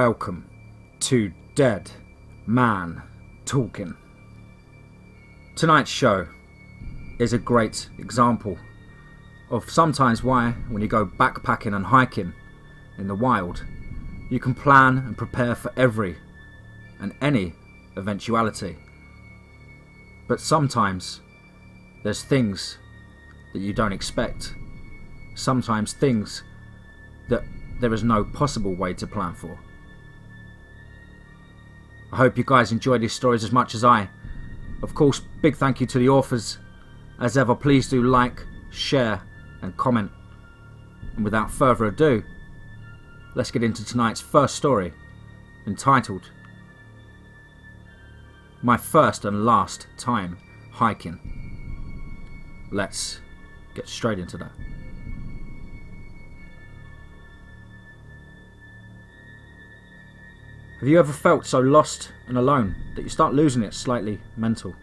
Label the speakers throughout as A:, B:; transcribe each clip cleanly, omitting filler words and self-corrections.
A: Welcome to Dead Man Talking. Tonight's show is a great example of sometimes why, when you go backpacking and hiking in the wild, you can plan and prepare for every and any eventuality. But sometimes there's things that you don't expect. Sometimes things that there is no possible way to plan for. I hope you guys enjoyed these stories as much as I. Of course, big thank you to the authors. As ever, please do like, share and comment. And without further ado, let's get into tonight's first story, entitled My First and Last Time Hiking. Let's get straight into that. Have you ever felt so lost and alone that you start losing it slightly mental?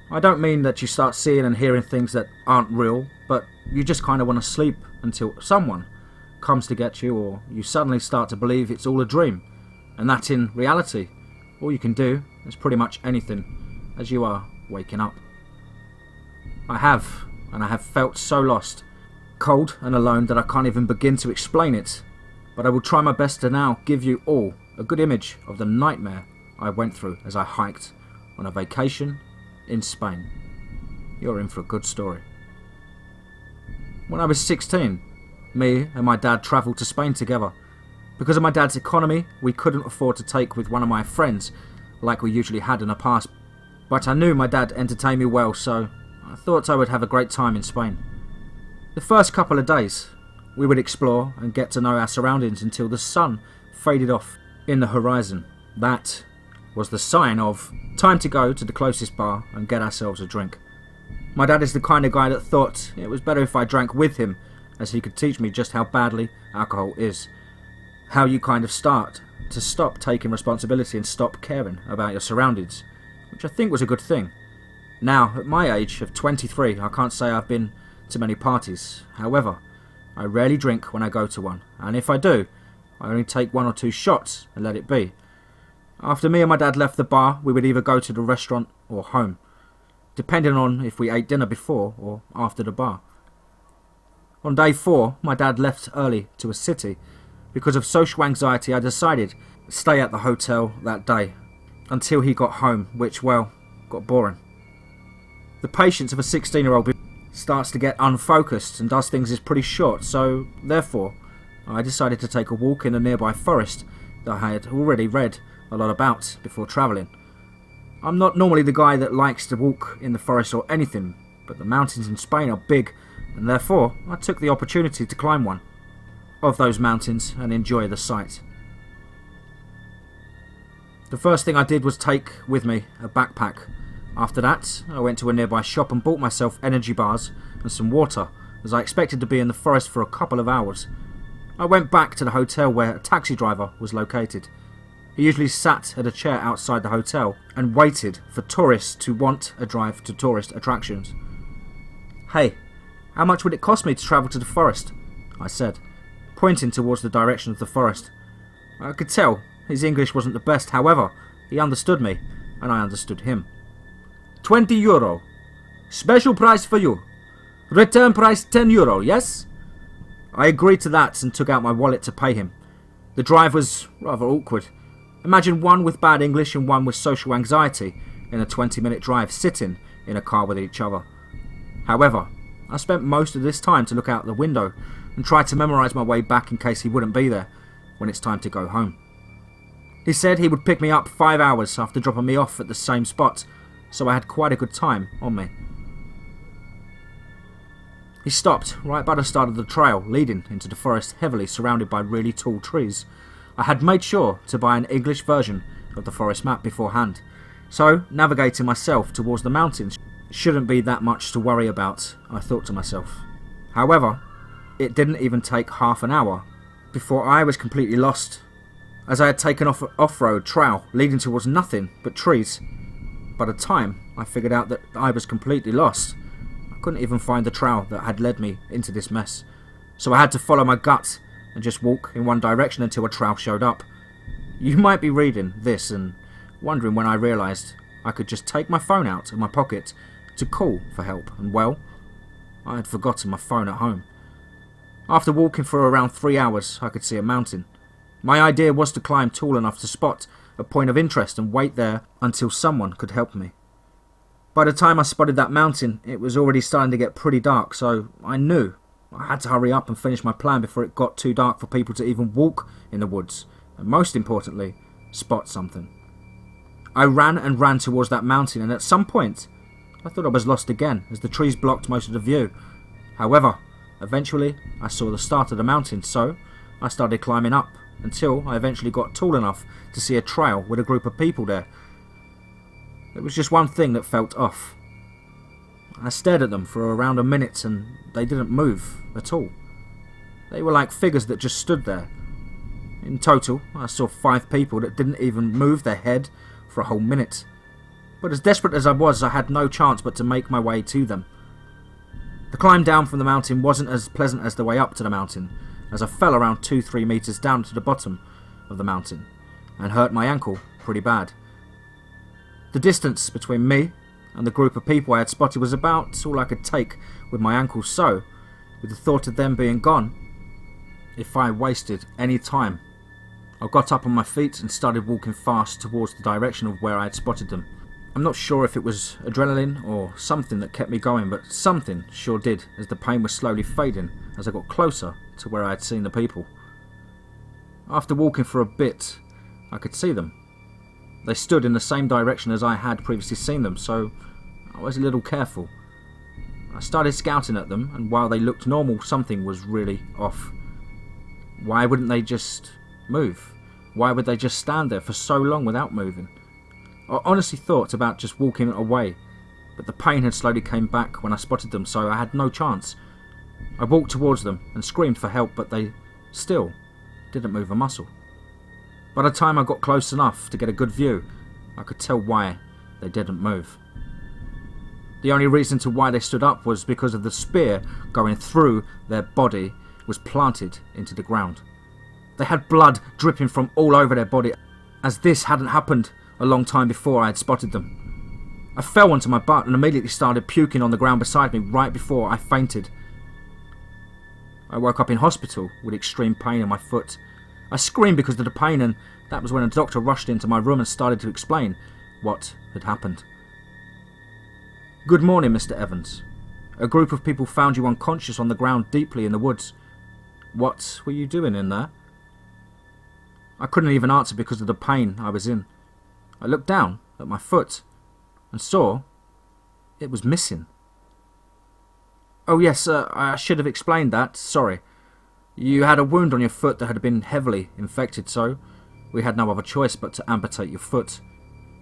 A: I don't mean that you start seeing and hearing things that aren't real, but you just kind of want to sleep until someone comes to get you, or you suddenly start to believe it's all a dream, and that in reality, all you can do is pretty much anything as you are waking up. I have felt so lost, cold and alone that I can't even begin to explain it, but I will try my best to now give you all a good image of the nightmare I went through as I hiked on a vacation in Spain. You're in for a good story. When I was 16, me and my dad travelled to Spain together. Because of my dad's economy, we couldn't afford to take with one of my friends like we usually had in the past, but I knew my dad entertained me well, so I thought I would have a great time in Spain. The first couple of days, we would explore and get to know our surroundings until the sun faded off in the horizon. That was the sign of time to go to the closest bar and get ourselves a drink. My dad is the kind of guy that thought it was better if I drank with him, as he could teach me just how badly alcohol is. How you kind of start to stop taking responsibility and stop caring about your surroundings, which I think was a good thing. Now, at my age of 23, I can't say I've been to many parties. However, I rarely drink when I go to one, and if I do, I only take 1 or 2 shots and let it be. After me and my dad left the bar, we would either go to the restaurant or home, depending on if we ate dinner before or after the bar. On day 4, my dad left early to a city. Because of social anxiety, I decided to stay at the hotel that day until he got home, which, well, got boring. The patience of a 16-year-old starts to get unfocused and does things is pretty short, so therefore I decided to take a walk in a nearby forest that I had already read a lot about before travelling. I'm not normally the guy that likes to walk in the forest or anything, but the mountains in Spain are big, and therefore I took the opportunity to climb one of those mountains and enjoy the sight. The first thing I did was take with me a backpack. After that, I went to a nearby shop and bought myself energy bars and some water, as I expected to be in the forest for a couple of hours. I went back to the hotel where a taxi driver was located. He usually sat at a chair outside the hotel and waited for tourists to want a drive to tourist attractions. "Hey, how much would it cost me to travel to the forest?" I said, pointing towards the direction of the forest. I could tell his English wasn't the best, however, he understood me, and I understood him. €20. Special price for you. Return price €10, yes? I agreed to that and took out my wallet to pay him. The drive was rather awkward. Imagine one with bad English and one with social anxiety in a 20-minute drive sitting in a car with each other. However, I spent most of this time to look out the window and try to memorise my way back in case he wouldn't be there when it's time to go home. He said he would pick me up 5 hours after dropping me off at the same spot, so I had quite a good time on me. He stopped right by the start of the trail leading into the forest, heavily surrounded by really tall trees. I had made sure to buy an English version of the forest map beforehand, so navigating myself towards the mountains shouldn't be that much to worry about, I thought to myself. However, it didn't even take half an hour before I was completely lost, as I had taken off an off-road trail leading towards nothing but trees. By the time I figured out that I was completely lost, I couldn't even find the trail that had led me into this mess, so I had to follow my gut and just walk in one direction until a trail showed up. You might be reading this and wondering when I realised I could just take my phone out of my pocket to call for help, and well, I had forgotten my phone at home. After walking for around 3 hours, I could see a mountain. My idea was to climb tall enough to spot a point of interest and wait there until someone could help me. By the time I spotted that mountain, it was already starting to get pretty dark, so I knew I had to hurry up and finish my plan before it got too dark for people to even walk in the woods, and most importantly, spot something. I ran and ran towards that mountain, and at some point, I thought I was lost again as the trees blocked most of the view. However, eventually I saw the start of the mountain, so I started climbing up until I eventually got tall enough to see a trail with a group of people there. There was just one thing that felt off. I stared at them for around a minute and they didn't move at all. They were like figures that just stood there. In total, I saw 5 people that didn't even move their head for a whole minute. But as desperate as I was, I had no chance but to make my way to them. The climb down from the mountain wasn't as pleasant as the way up to the mountain, as I fell around 2-3 meters down to the bottom of the mountain and hurt my ankle pretty bad. The distance between me and the group of people I had spotted was about all I could take with my ankle, so with the thought of them being gone, if I wasted any time, I got up on my feet and started walking fast towards the direction of where I had spotted them. I'm not sure if it was adrenaline or something that kept me going, but something sure did, as the pain was slowly fading as I got closer to where I had seen the people. After walking for a bit, I could see them. They stood in the same direction as I had previously seen them, so I was a little careful. I started scouting at them, and while they looked normal, something was really off. Why wouldn't they just move? Why would they just stand there for so long without moving? I honestly thought about just walking away, but the pain had slowly came back when I spotted them, so I had no chance. I walked towards them and screamed for help, but they still didn't move a muscle. By the time I got close enough to get a good view, I could tell why they didn't move. The only reason to why they stood up was because of the spear going through their body was planted into the ground. They had blood dripping from all over their body, as this hadn't happened a long time before I had spotted them. I fell onto my butt and immediately started puking on the ground beside me right before I fainted. I woke up in hospital with extreme pain in my foot. I screamed because of the pain, and that was when a doctor rushed into my room and started to explain what had happened. "Good morning, Mr. Evans. A group of people found you unconscious on the ground deeply in the woods. What were you doing in there?" I couldn't even answer because of the pain I was in. I looked down at my foot and saw it was missing. "Oh yes, I should have explained that, sorry. You had a wound on your foot that had been heavily infected, so we had no other choice but to amputate your foot.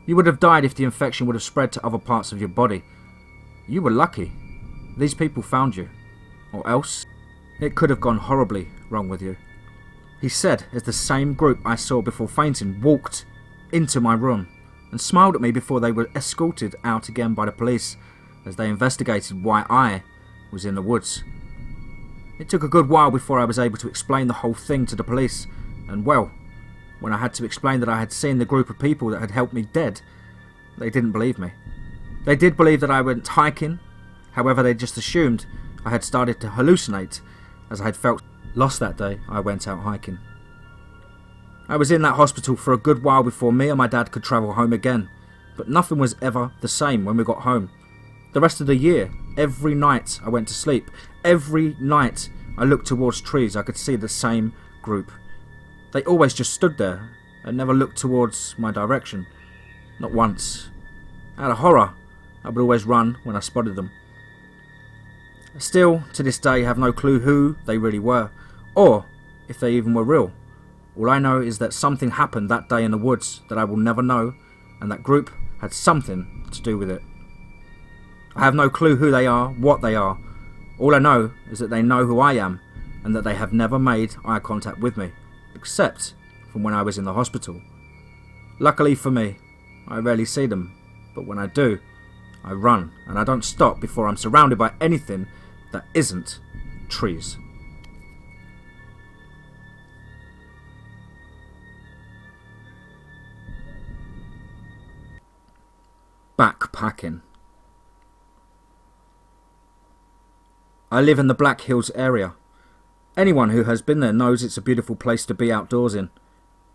A: You would have died if the infection would have spread to other parts of your body. You were lucky. These people found you. Or else, it could have gone horribly wrong with you," he said as the same group I saw before fainting walked into my room and smiled at me before they were escorted out again by the police as they investigated why I was in the woods. It took a good while before I was able to explain the whole thing to the police, and well, when I had to explain that I had seen the group of people that had helped me dead, they didn't believe me. They did believe that I went hiking, however they just assumed I had started to hallucinate as I had felt lost that day I went out hiking. I was in that hospital for a good while before me and my dad could travel home again, but nothing was ever the same when we got home. The rest of the year, every night I went to sleep, every night I looked towards trees, I could see the same group. They always just stood there and never looked towards my direction. Not once. Out of horror, I would always run when I spotted them. Still, to this day, I have no clue who they really were, or if they even were real. All I know is that something happened that day in the woods that I will never know, and that group had something to do with it. I have no clue who they are, what they are. All I know is that they know who I am, and that they have never made eye contact with me, except from when I was in the hospital. Luckily for me, I rarely see them, but when I do, I run, and I don't stop before I'm surrounded by anything that isn't trees. Backpacking. I live in the Black Hills area. Anyone who has been there knows it's a beautiful place to be outdoors in.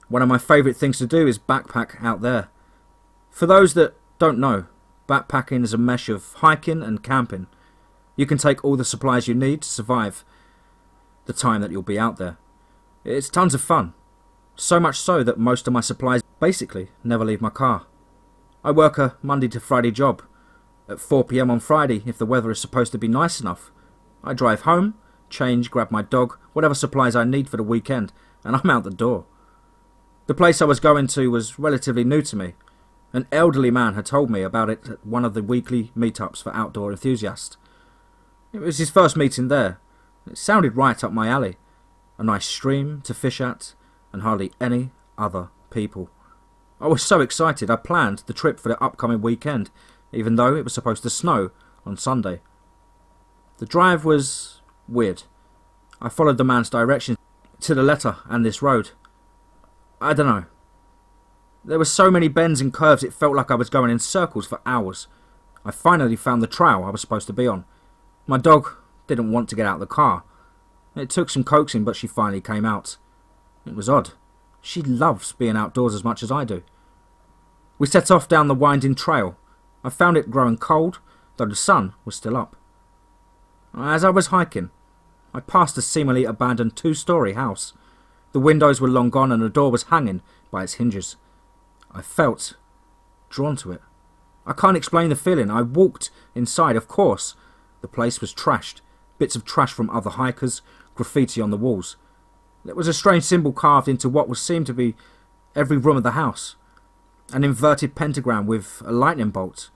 A: One of my favourite things to do is backpack out there. For those that don't know, backpacking is a mesh of hiking and camping. You can take all the supplies you need to survive the time that you'll be out there. It's tons of fun. So much so that most of my supplies basically never leave my car. I work a Monday to Friday job. At 4 PM on Friday, if the weather is supposed to be nice enough, I drive home, change, grab my dog, whatever supplies I need for the weekend, and I'm out the door. The place I was going to was relatively new to me. An elderly man had told me about it at one of the weekly meetups for outdoor enthusiasts. It was his first meeting there. It sounded right up my alley. A nice stream to fish at, and hardly any other people. I was so excited I planned the trip for the upcoming weekend, even though it was supposed to snow on Sunday. The drive was weird. I followed the man's directions to the letter and this road. I don't know. There were so many bends and curves it felt like I was going in circles for hours. I finally found the trail I was supposed to be on. My dog didn't want to get out of the car. It took some coaxing, but she finally came out. It was odd. She loves being outdoors as much as I do. We set off down the winding trail. I found it growing cold, though the sun was still up. As I was hiking, I passed a seemingly abandoned 2-story house. The windows were long gone and the door was hanging by its hinges. I felt drawn to it. I can't explain the feeling. I walked inside, of course. The place was trashed. Bits of trash from other hikers, graffiti on the walls. There was a strange symbol carved into what would seem to be every room of the house. An inverted pentagram with a lightning bolt.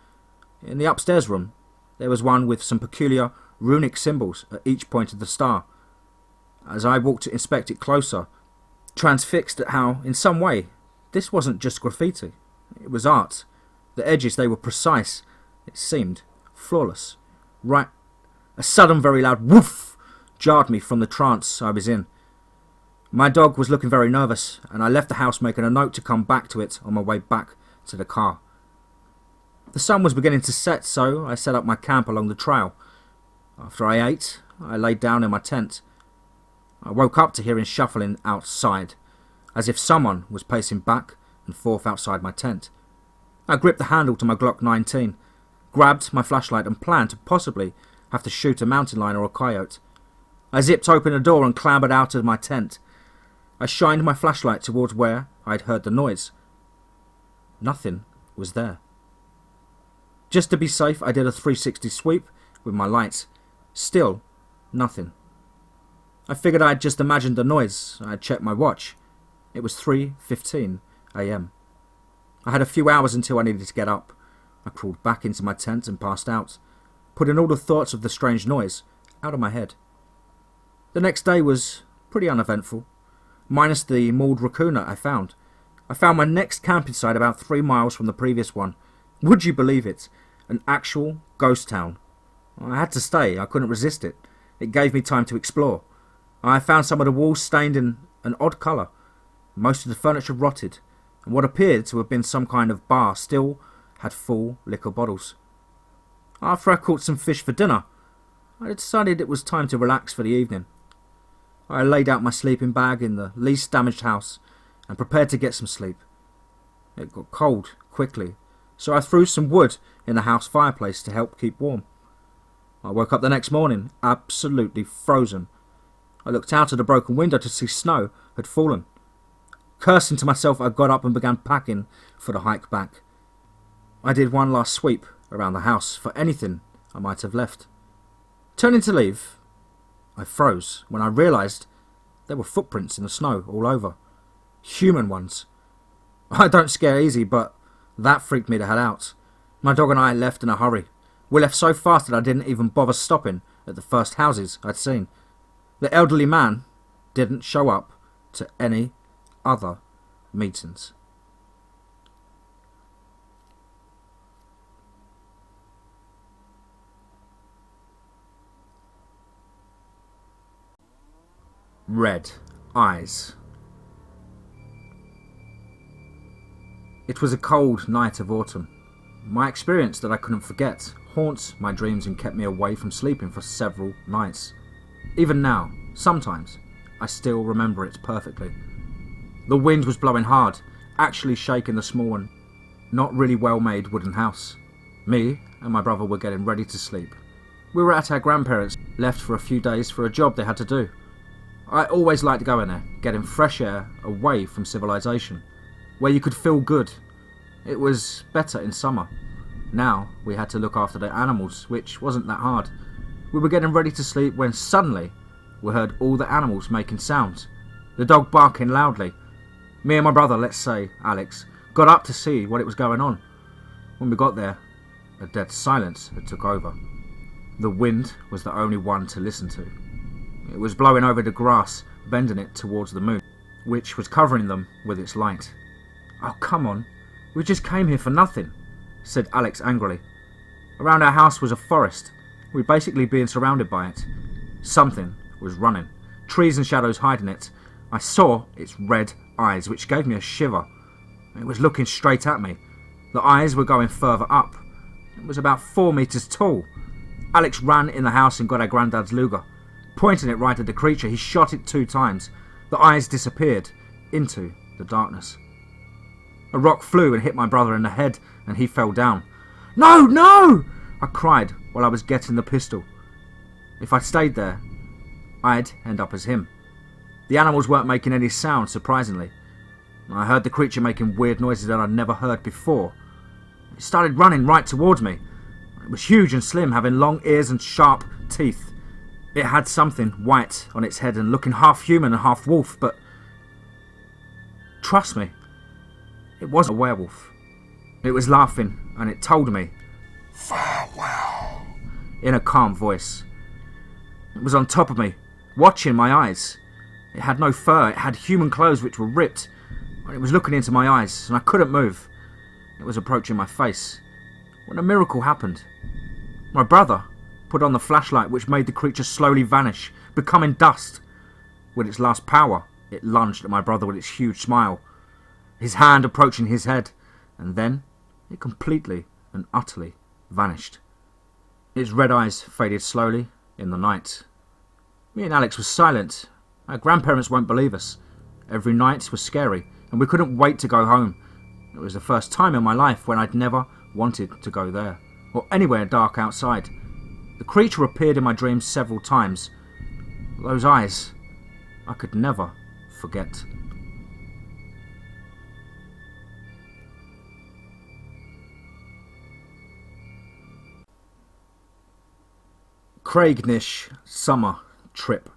A: In the upstairs room, there was one with some peculiar runic symbols at each point of the star. As I walked to inspect it closer, transfixed at how, in some way, this wasn't just graffiti. It was art. The edges, they were precise. It seemed flawless. Right. A sudden, very loud woof jarred me from the trance I was in. My dog was looking very nervous, and I left the house making a note to come back to it on my way back to the car. The sun was beginning to set, so I set up my camp along the trail. After I ate, I laid down in my tent. I woke up to hearing shuffling outside, as if someone was pacing back and forth outside my tent. I gripped the handle to my Glock 19, grabbed my flashlight and planned to possibly have to shoot a mountain lion or a coyote. I zipped open the door and clambered out of my tent. I shined my flashlight towards where I'd heard the noise. Nothing was there. Just to be safe, I did a 360 sweep with my light. Still, nothing. I figured I'd just imagined the noise. I checked my watch. It was 3:15 AM. I had a few hours until I needed to get up. I crawled back into my tent and passed out, putting all the thoughts of the strange noise out of my head. The next day was pretty uneventful, minus the mauled raccoon I found. I found my next camping site about 3 miles from the previous one. Would you believe it? An actual ghost town. I had to stay. I couldn't resist it. It gave me time to explore. I found some of the walls stained in an odd colour. Most of the furniture rotted, and what appeared to have been some kind of bar still had full liquor bottles. After I caught some fish for dinner, I decided it was time to relax for the evening. I laid out my sleeping bag in the least damaged house and prepared to get some sleep. It got cold quickly, so I threw some wood in the house fireplace to help keep warm. I woke up the next morning absolutely frozen. I looked out of the broken window to see snow had fallen. Cursing to myself, I got up and began packing for the hike back. I did one last sweep around the house for anything I might have left. Turning to leave, I froze when I realised there were footprints in the snow all over. Human ones. I don't scare easy, but that freaked me the hell out. My dog and I left in a hurry. We left so fast that I didn't even bother stopping at the first houses I'd seen. The elderly man didn't show up to any other meetings. Red eyes. It was a cold night of autumn. My experience that I couldn't forget haunts my dreams and kept me away from sleeping for several nights. Even now, sometimes, I still remember it perfectly. The wind was blowing hard, actually shaking the small and not really well-made wooden house. Me and my brother were getting ready to sleep. We were at our grandparents', left for a few days for a job they had to do. I always liked going there, getting fresh air away from civilization, where you could feel good. It was better in summer. Now we had to look after the animals, which wasn't that hard. We were getting ready to sleep when suddenly we heard all the animals making sounds. The dog barking loudly. Me and my brother, let's say Alex, got up to see what it was going on. When we got there, a dead silence had took over. The wind was the only one to listen to. It was blowing over the grass, bending it towards the moon, which was covering them with its light. "Oh, come on, we just came here for nothing," said Alex angrily. Around our house was a forest. We'd basically been surrounded by it. Something was running, trees and shadows hiding it. I saw its red eyes, which gave me a shiver. It was looking straight at me. The eyes were going further up. It was about 4 meters tall. Alex ran in the house and got our granddad's Luger. Pointing it right at the creature, he shot it 2 times. The eyes disappeared into the darkness. A rock flew and hit my brother in the head, and he fell down. "No, no!" I cried while I was getting the pistol. If I stayed there, I'd end up as him. The animals weren't making any sound, surprisingly. I heard the creature making weird noises that I'd never heard before. It started running right towards me. It was huge and slim, having long ears and sharp teeth. It had something white on its head and looking half human and half wolf, but trust me, it wasn't a werewolf. It was laughing, and it told me, "Farewell," in a calm voice. It was on top of me, watching my eyes. It had no fur, it had human clothes which were ripped. It was looking into my eyes, and I couldn't move. It was approaching my face, when a miracle happened. My brother put on the flashlight, which made the creature slowly vanish, becoming dust. With its last power, it lunged at my brother with its huge smile, his hand approaching his head, and then it completely and utterly vanished. Its red eyes faded slowly in the night. Me and Alex were silent. Our grandparents won't believe us. Every night was scary, and we couldn't wait to go home. It was the first time in my life when I'd never wanted to go there, or anywhere dark outside. The creature appeared in my dreams several times. Those eyes, I could never forget. Creignish summer trip.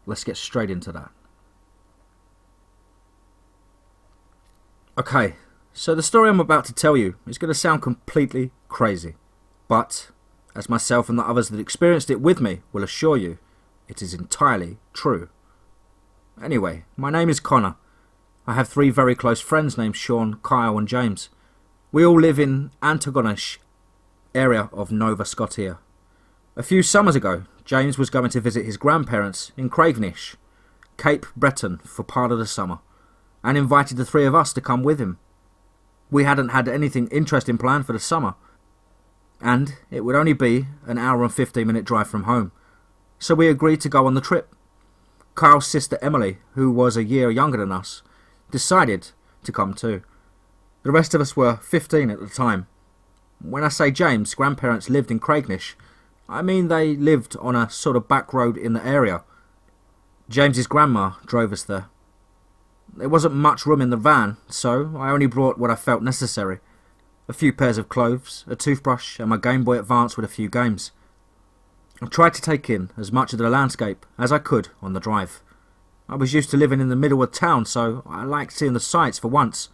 A: Let's get straight into that. Okay, so the story I'm about to tell you is going to sound completely crazy, but as myself and the others that experienced it with me will assure you, it is entirely true. Anyway, my name is Connor. I have 3 very close friends named Sean, Kyle and James. We all live in Creignish area of Nova Scotia. A few summers ago, James was going to visit his grandparents in Creignish, Cape Breton, for part of the summer, and invited the 3 of us to come with him. We hadn't had anything interesting planned for the summer, and it would only be an hour and 15-minute drive from home, so we agreed to go on the trip. Kyle's sister Emily, who was a year younger than us, decided to come too. The rest of us were 15 at the time. When I say James' grandparents lived in Creignish, I mean they lived on a sort of back road in the area. James's grandma drove us there. There wasn't much room in the van, so I only brought what I felt necessary. A few pairs of clothes, a toothbrush and my Game Boy Advance with a few games. I tried to take in as much of the landscape as I could on the drive. I was used to living in the middle of town, so I liked seeing the sights for once.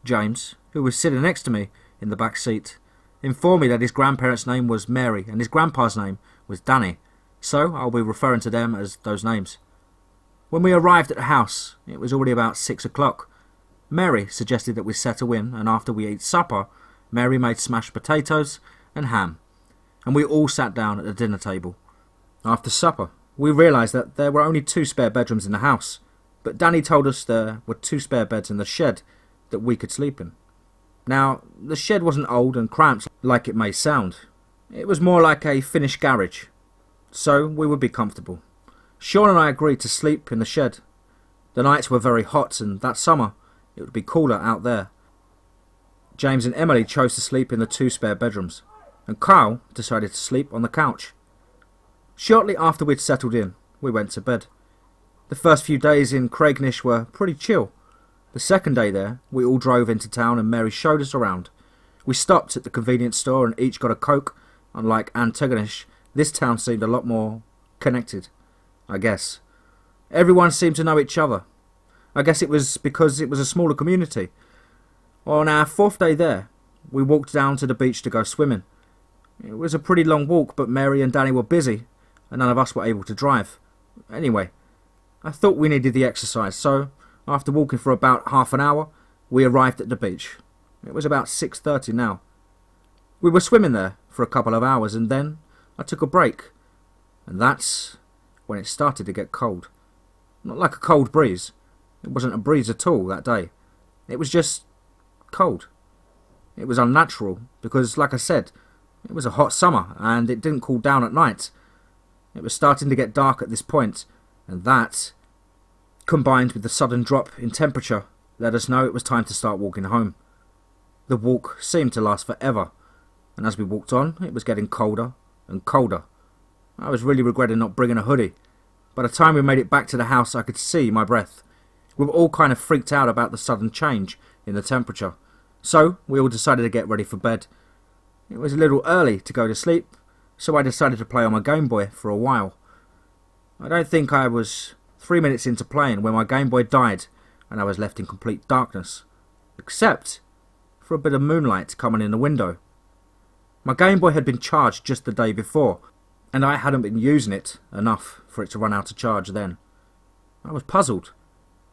A: James, who was sitting next to me in the back seat, informed me that his grandparents' name was Mary and his grandpa's name was Danny, so I'll be referring to them as those names. When we arrived at the house, it was already about 6 o'clock. Mary suggested that we settle in, and after we ate supper, Mary made smashed potatoes and ham, and we all sat down at the dinner table. After supper, we realised that there were only 2 spare bedrooms in the house, but Danny told us there were 2 spare beds in the shed that we could sleep in. Now, the shed wasn't old and cramped like it may sound. It was more like a finished garage, so we would be comfortable. Sean and I agreed to sleep in the shed. The nights were very hot, and that summer it would be cooler out there. James and Emily chose to sleep in the 2 spare bedrooms, and Kyle decided to sleep on the couch. Shortly after we'd settled in, we went to bed. The first few days in Creignish were pretty chill. The second day there, we all drove into town and Mary showed us around. We stopped at the convenience store and each got a Coke. Unlike Antagonish, this town seemed a lot more connected, I guess. Everyone seemed to know each other. I guess it was because it was a smaller community. On our 4th day there, we walked down to the beach to go swimming. It was a pretty long walk, but Mary and Danny were busy, and none of us were able to drive. Anyway, I thought we needed the exercise, so after walking for about half an hour, we arrived at the beach. It was about 6:30 now. We were swimming there for a couple of hours, and then I took a break. And that's when it started to get cold. Not like a cold breeze. It wasn't a breeze at all that day. It was just cold. It was unnatural because, like I said, it was a hot summer and it didn't cool down at night. It was starting to get dark at this point, and that, combined with the sudden drop in temperature, let us know it was time to start walking home. The walk seemed to last forever, and as we walked on, it was getting colder and colder. I was really regretting not bringing a hoodie. By the time we made it back to the house, I could see my breath. We were all kind of freaked out about the sudden change in the temperature, so we all decided to get ready for bed. It was a little early to go to sleep, so I decided to play on my Game Boy for a while. I don't think I was 3 minutes into playing when my Game Boy died and I was left in complete darkness, except for a bit of moonlight coming in the window. My Game Boy had been charged just the day before, and I hadn't been using it enough for it to run out of charge then. I was puzzled.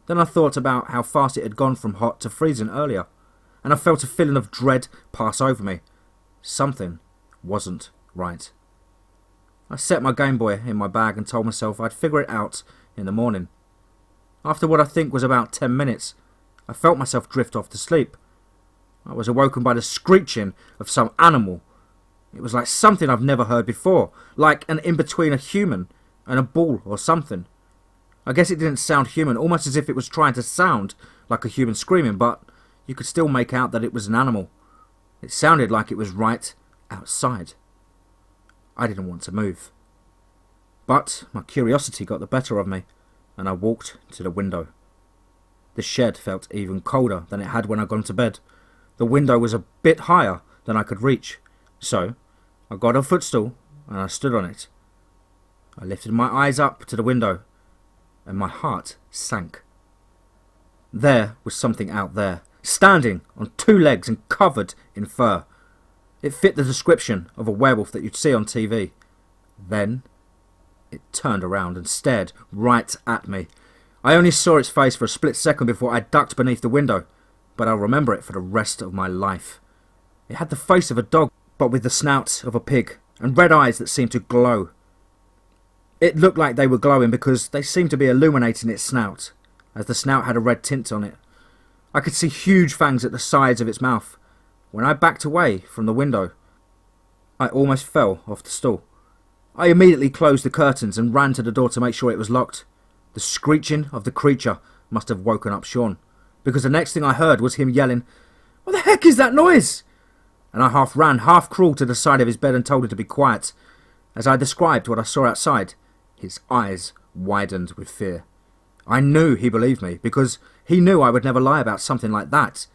A: Then I thought about how fast it had gone from hot to freezing earlier, and I felt a feeling of dread pass over me. Something wasn't right. I set my Game Boy in my bag and told myself I'd figure it out in the morning. After what I think was about 10 minutes, I felt myself drift off to sleep. I was awoken by the screeching of some animal. It was like something I've never heard before, like an in-between a human and a bull or something. I guess it didn't sound human, almost as if it was trying to sound like a human screaming, but you could still make out that it was an animal. It sounded like it was right outside. I didn't want to move. But my curiosity got the better of me, and I walked to the window. The shed felt even colder than it had when I'd gone to bed. The window was a bit higher than I could reach, so I got a footstool and I stood on it. I lifted my eyes up to the window, and my heart sank. There was something out there, standing on 2 legs and covered in fur. It fit the description of a werewolf that you'd see on TV. Then it turned around and stared right at me. I only saw its face for a split second before I ducked beneath the window, but I'll remember it for the rest of my life. It had the face of a dog, but with the snout of a pig, and red eyes that seemed to glow. It looked like they were glowing because they seemed to be illuminating its snout, as the snout had a red tint on it. I could see huge fangs at the sides of its mouth. When I backed away from the window, I almost fell off the stool. I immediately closed the curtains and ran to the door to make sure it was locked. The screeching of the creature must have woken up Sean, because the next thing I heard was him yelling, "What the heck is that noise?" And I half ran, half crawled to the side of his bed and told him to be quiet. As I described what I saw outside, his eyes widened with fear. I knew he believed me, because he knew I would never lie about something like that.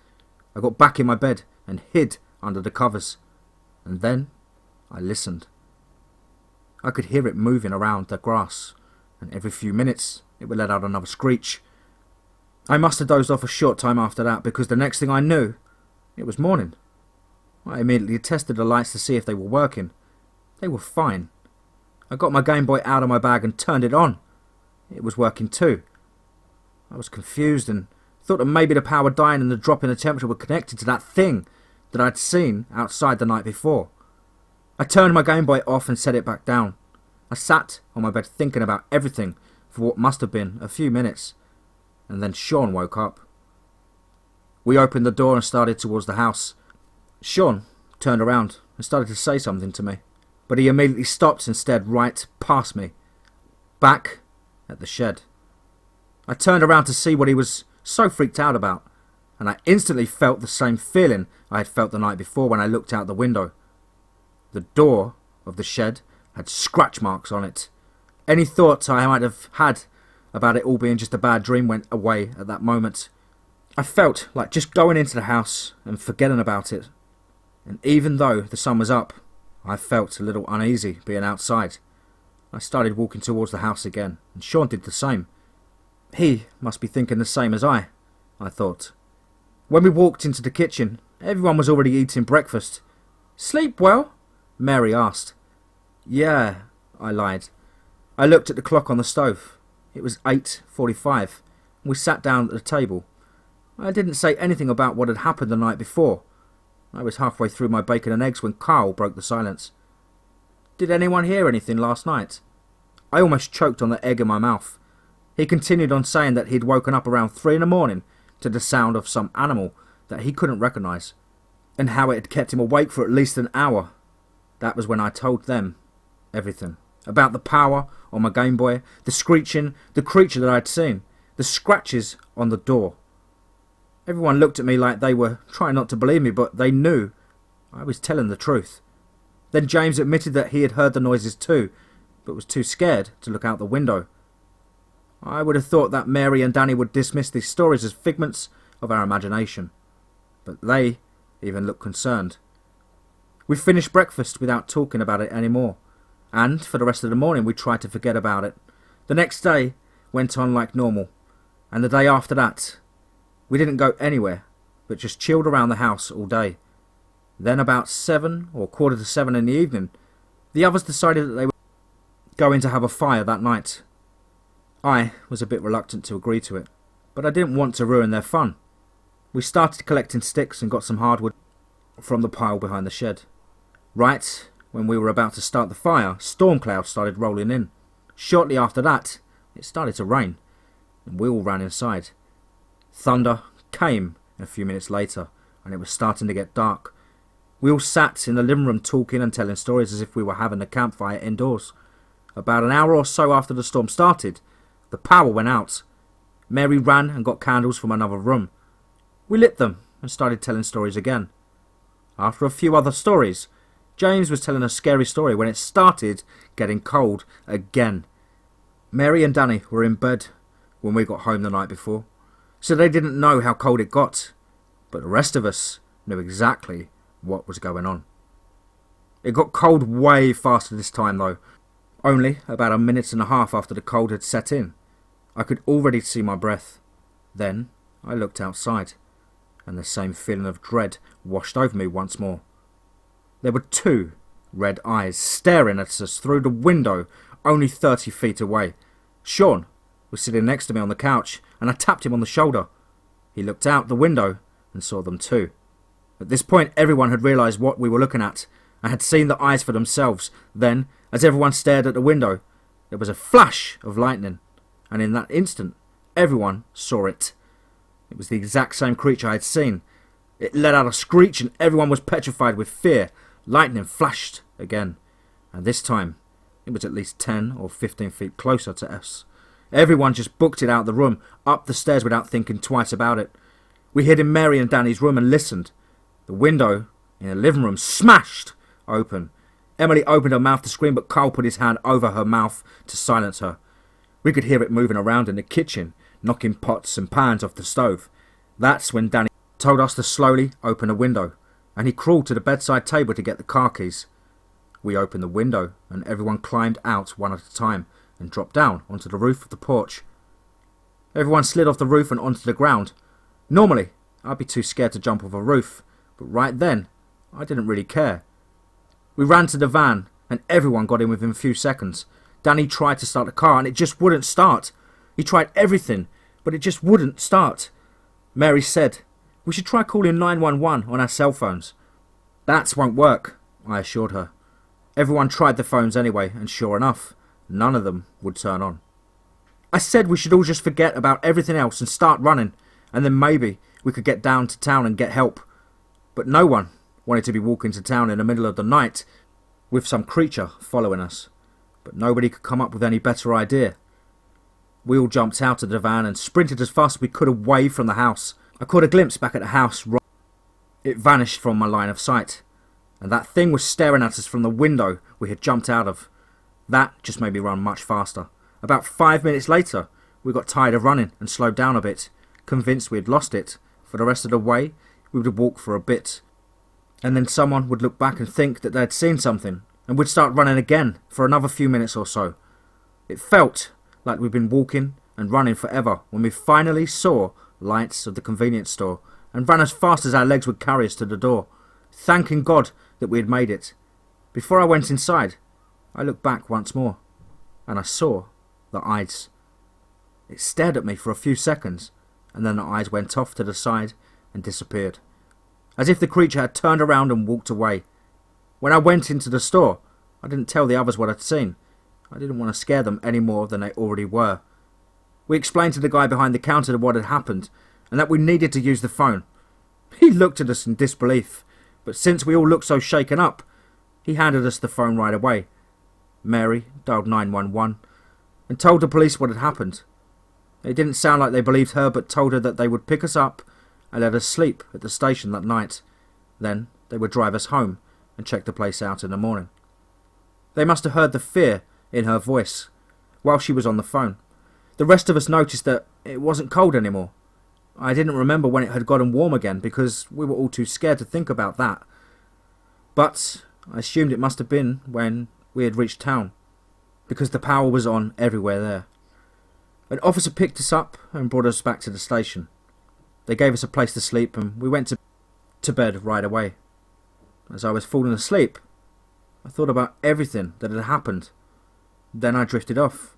A: I got back in my bed and hid under the covers. And then I listened. I could hear it moving around the grass, and every few minutes it would let out another screech. I must have dozed off a short time after that, because the next thing I knew, it was morning. I immediately tested the lights to see if they were working. They were fine. I got my Game Boy out of my bag and turned it on. It was working too. I was confused and thought that maybe the power dying and the drop in the temperature were connected to that thing that I'd seen outside the night before. I turned my Game Boy off and set it back down. I sat on my bed thinking about everything for what must have been a few minutes, and then Sean woke up. We opened the door and started towards the house. Sean turned around and started to say something to me, but he immediately stopped and stared right past me, back at the shed. I turned around to see what he was so freaked out about, and I instantly felt the same feeling I had felt the night before when I looked out the window. The door of the shed had scratch marks on it. Any thought I might have had about it all being just a bad dream went away at that moment. I felt like just going into the house and forgetting about it. And even though the sun was up, I felt a little uneasy being outside. I started walking towards the house again, and Sean did the same. He must be thinking the same as I thought. When we walked into the kitchen, everyone was already eating breakfast. "Sleep well?" Mary asked. "Yeah," I lied. I looked at the clock on the stove. It was 8:45, and we sat down at the table. I didn't say anything about what had happened the night before. I was halfway through my bacon and eggs when Carl broke the silence. "Did anyone hear anything last night?" I almost choked on the egg in my mouth. He continued on saying that he'd woken up around 3 in the morning to the sound of some animal that he couldn't recognise, and how it had kept him awake for at least an hour. That was when I told them everything. About the power on my Game Boy, the screeching, the creature that I'd seen, the scratches on the door. Everyone looked at me like they were trying not to believe me, but they knew I was telling the truth. Then James admitted that he had heard the noises too, but was too scared to look out the window. I would have thought that Mary and Danny would dismiss these stories as figments of our imagination, but they even looked concerned. We finished breakfast without talking about it anymore, and for the rest of the morning we tried to forget about it. The next day went on like normal, and the day after that we didn't go anywhere, but just chilled around the house all day. Then about 7 or 6:45 in the evening, the others decided that they were going to have a fire that night. I was a bit reluctant to agree to it, but I didn't want to ruin their fun. We started collecting sticks and got some hardwood from the pile behind the shed. Right when we were about to start the fire, storm clouds started rolling in. Shortly after that, it started to rain, and we all ran inside. Thunder came a few minutes later, and it was starting to get dark. We all sat in the living room talking and telling stories as if we were having a campfire indoors. About an hour or so after the storm started, the power went out. Mary ran and got candles from another room. We lit them and started telling stories again. After a few other stories, James was telling a scary story when it started getting cold again. Mary and Danny were in bed when we got home the night before, so they didn't know how cold it got, but the rest of us knew exactly what was going on. It got cold way faster this time though, only about a minute and a half after the cold had set in. I could already see my breath. Then I looked outside, and the same feeling of dread washed over me once more. There were 2 red eyes staring at us through the window only 30 feet away. Sean was sitting next to me on the couch, and I tapped him on the shoulder. He looked out the window and saw them too. At this point everyone had realised what we were looking at and had seen the eyes for themselves. Then, as everyone stared at the window, there was a flash of lightning, and in that instant everyone saw it. It was the exact same creature I had seen. It let out a screech and everyone was petrified with fear. Lightning flashed again, and this time it was at least 10 or 15 feet closer to us. Everyone just booked it out of the room, up the stairs without thinking twice about it. We hid in Mary and Danny's room and listened. The window in the living room smashed open. Emily opened her mouth to scream, but Carl put his hand over her mouth to silence her. We could hear it moving around in the kitchen, knocking pots and pans off the stove. That's when Danny told us to slowly open a window, and he crawled to the bedside table to get the car keys. We opened the window, and everyone climbed out one at a time and dropped down onto the roof of the porch. Everyone slid off the roof and onto the ground. Normally, I'd be too scared to jump off a roof, but right then, I didn't really care. We ran to the van, and everyone got in within a few seconds. Danny tried to start the car, and it just wouldn't start. He tried everything, but it just wouldn't start. Mary said, "We should try calling 911 on our cell phones." "That won't work," I assured her. Everyone tried the phones anyway, and sure enough, none of them would turn on. I said we should all just forget about everything else and start running, and then maybe we could get down to town and get help. But no one wanted to be walking to town in the middle of the night with some creature following us. But nobody could come up with any better idea. We all jumped out of the van and sprinted as fast as we could away from the house. I caught a glimpse back at the house. It vanished from my line of sight, and that thing was staring at us from the window we had jumped out of. That just made me run much faster. About 5 minutes later, we got tired of running and slowed down a bit, convinced we had lost it. For the rest of the way, we would walk for a bit, and then someone would look back and think that they had seen something, and we'd start running again for another few minutes or so. It felt like we'd been walking and running forever when we finally saw lights of the convenience store and ran as fast as our legs would carry us to the door, thanking God that we had made it. Before I went inside, I looked back once more, and I saw the eyes. It stared at me for a few seconds, and then the eyes went off to the side and disappeared, as if the creature had turned around and walked away. When I went into the store, I didn't tell the others what I'd seen. I didn't want to scare them any more than they already were. We explained to the guy behind the counter what had happened, and that we needed to use the phone. He looked at us in disbelief, but since we all looked so shaken up, he handed us the phone right away. Mary dialed 911 and told the police what had happened. It didn't sound like they believed her, but told her that they would pick us up and let us sleep at the station that night. Then they would drive us home and check the place out in the morning. They must have heard the fear in her voice while she was on the phone. The rest of us noticed that it wasn't cold anymore. I didn't remember when it had gotten warm again because we were all too scared to think about that. But I assumed it must have been when we had reached town, because the power was on everywhere there. An officer picked us up and brought us back to the station. They gave us a place to sleep and we went to bed right away. As I was falling asleep, I thought about everything that had happened. Then I drifted off.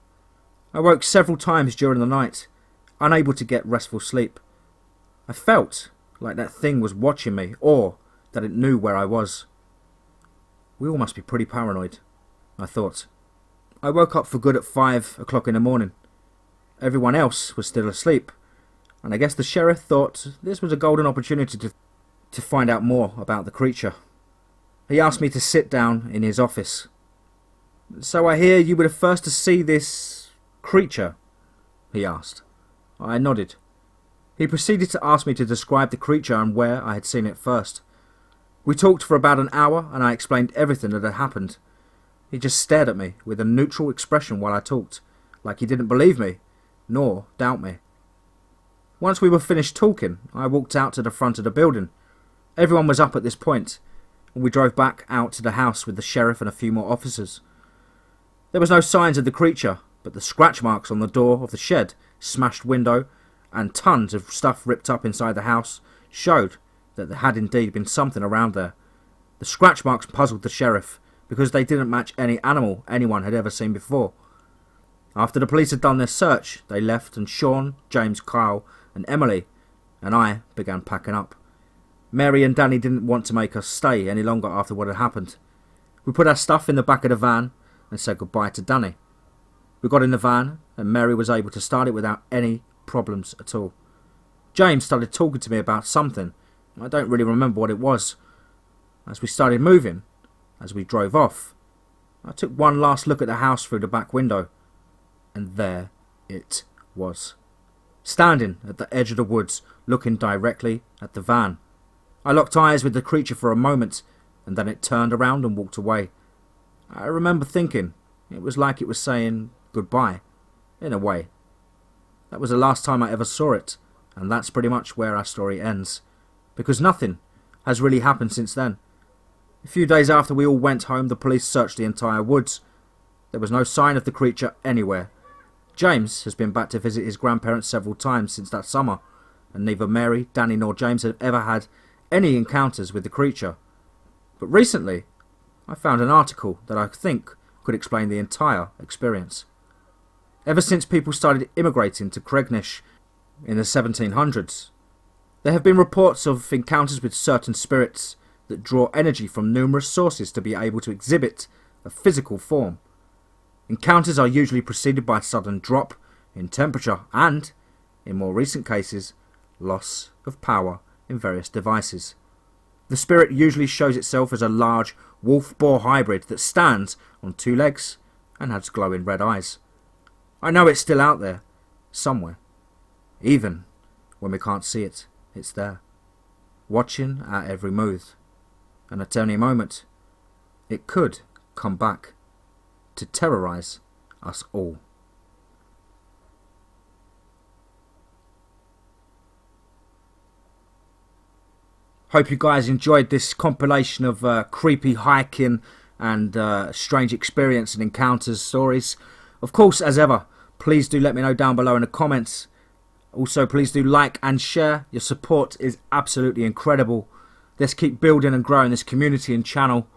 A: I woke several times during the night, unable to get restful sleep. I felt like that thing was watching me, or that it knew where I was. We all must be pretty paranoid, I thought. I woke up for good at 5 o'clock in the morning. Everyone else was still asleep, and I guess the sheriff thought this was a golden opportunity to find out more about the creature. He asked me to sit down in his office. "So I hear you were the first to see this creature?" he asked. I nodded. He proceeded to ask me to describe the creature and where I had seen it first. We talked for about an hour and I explained everything that had happened. He just stared at me with a neutral expression while I talked, like he didn't believe me, nor doubt me. Once we were finished talking, I walked out to the front of the building. Everyone was up at this point, and we drove back out to the house with the sheriff and a few more officers. There was no signs of the creature, but the scratch marks on the door of the shed, smashed window, and tons of stuff ripped up inside the house showed that there had indeed been something around there. The scratch marks puzzled the sheriff because they didn't match any animal anyone had ever seen before. After the police had done their search, they left, and Sean, James, Kyle, and Emily and I began packing up. Mary and Danny didn't want to make us stay any longer after what had happened. We put our stuff in the back of the van and said goodbye to Danny. We got in the van and Mary was able to start it without any problems at all. James started talking to me about something. I don't really remember what it was. As we started moving, as we drove off, I took one last look at the house through the back window, and there it was, standing at the edge of the woods, looking directly at the van. I locked eyes with the creature for a moment, and then it turned around and walked away. I remember thinking it was like it was saying goodbye, in a way. That was the last time I ever saw it, and that's pretty much where our story ends, because nothing has really happened since then. A few days after we all went home, the police searched the entire woods. There was no sign of the creature anywhere. James has been back to visit his grandparents several times since that summer, and neither Mary, Danny nor James have ever had any encounters with the creature. But recently, I found an article that I think could explain the entire experience. Ever since people started immigrating to Creignish in the 1700s, there have been reports of encounters with certain spirits that draw energy from numerous sources to be able to exhibit a physical form. Encounters are usually preceded by a sudden drop in temperature and, in more recent cases, loss of power in various devices. The spirit usually shows itself as a large wolf-boar hybrid that stands on 2 legs and has glowing red eyes. I know it's still out there, somewhere. Even when we can't see it, it's there, watching our every move. And at any moment, it could come back to terrorize us all. Hope you guys enjoyed this compilation of creepy hiking and strange experience and encounters stories. Of course, as ever, please do let me know down below in the comments. Also, please do like and share. Your support is absolutely incredible. Let's keep building and growing this community and channel.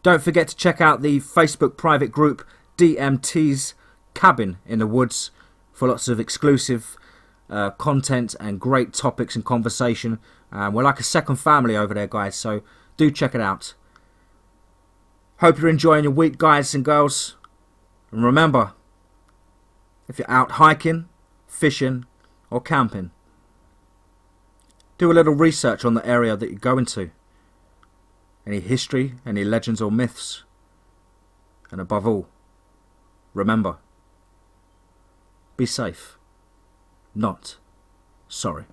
A: Don't forget to check out the Facebook private group DMT's Cabin in the Woods for lots of exclusive content and great topics and conversation. We're like a second family over there, guys, so do check it out. Hope you're enjoying your week, guys and girls. And remember, if you're out hiking, fishing or camping, do a little research on the area that you're going to. Any history, any legends or myths. And above all, remember, be safe, not sorry.